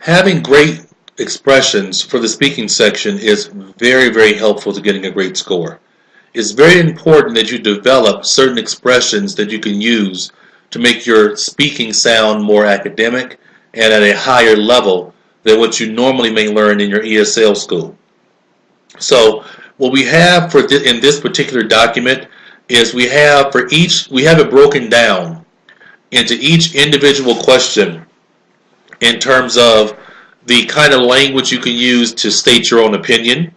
Having great expressions for the speaking section is very, very helpful to getting a great score. It's very important that you develop certain expressions that you can use to make your speaking sound more academic and at a higher level than what you normally may learn in your ESL school. So what we have in this particular document is we have it broken down into each individual question in terms of the kind of language you can use to state your own opinion,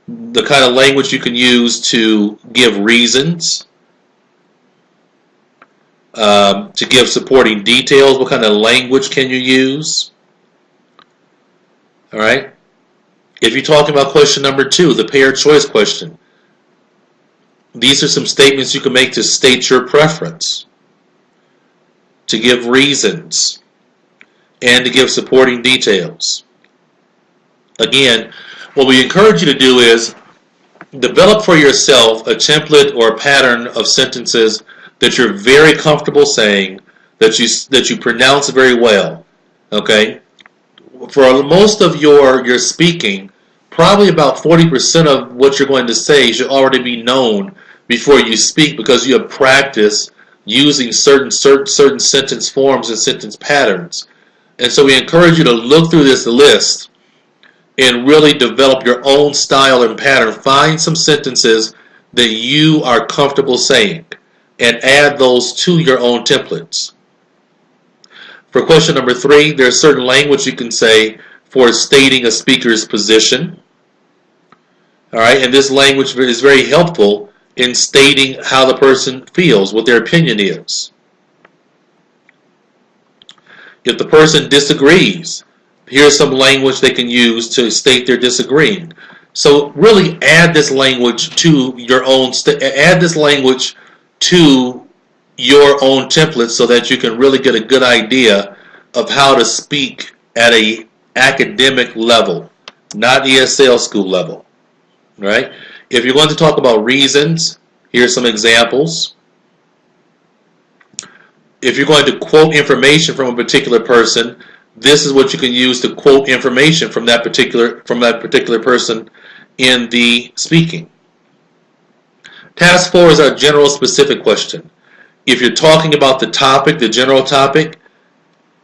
the kind of language you can use to give reasons, to give supporting details. What kind of language can you use? All right. If you're talking about question number 2, the paired choice question, these are some statements you can make to state your preference, to give reasons, and to give supporting details. Again, what we encourage you to do is develop for yourself a template or a pattern of sentences that you're very comfortable saying, that you pronounce very well. Okay? For most of your speaking, probably about 40% of what you're going to say should already be known before you speak, because you have practiced using certain sentence forms and sentence patterns. And so we encourage you to look through this list and really develop your own style and pattern. Find some sentences that you are comfortable saying and add those to your own templates. For question number 3, there's certain language you can say for stating a speaker's position. All right, and this language is very helpful in stating how the person feels, what their opinion is. If the person disagrees, here's some language they can use to state their disagreeing. So really add this language to your own template so that you can really get a good idea of how to speak at a academic level, not ESL school level. Right? If you're going to talk about reasons, here's some examples. If you're going to quote information from a particular person, this is what you can use to quote information from that particular person in the speaking. Task 4 is our general specific question. If you're talking about the topic, the general topic,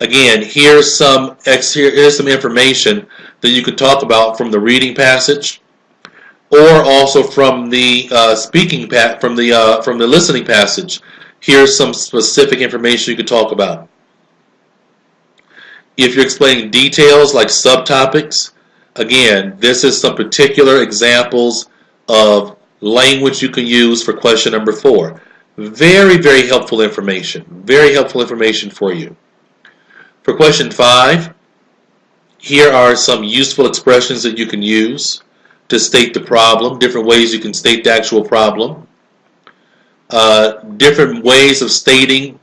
again, here's some information that you can talk about from the reading passage, or also from the from the listening passage. Here's some specific information you can talk about. If you're explaining details like subtopics, again, this is some particular examples of language you can use for question number 4. Very, very helpful information. Very helpful information for you. For question 5, here are some useful expressions that you can use to state the problem, different ways you can state the actual problem, different ways of stating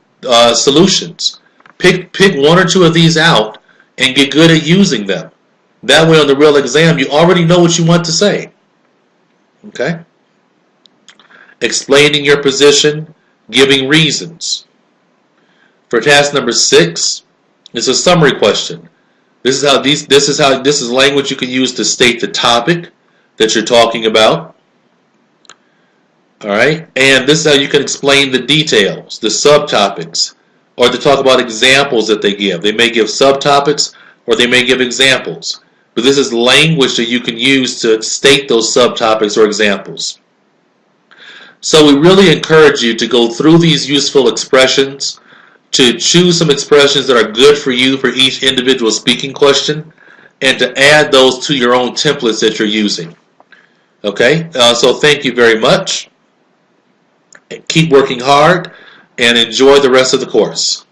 solutions. Pick 1 or 2 of these out and get good at using them. That way on the real exam, you already know what you want to say. Okay? Explaining your position, giving reasons. For task number 6, it's a summary question. This is language you can use to state the topic that you're talking about. All right? And this is how you can explain the details, the subtopics, or to talk about examples that they give. They may give subtopics or they may give examples. But this is language that you can use to state those subtopics or examples. So we really encourage you to go through these useful expressions, to choose some expressions that are good for you for each individual speaking question, and to add those to your own templates that you're using. Okay? So thank you very much. Keep working hard and enjoy the rest of the course.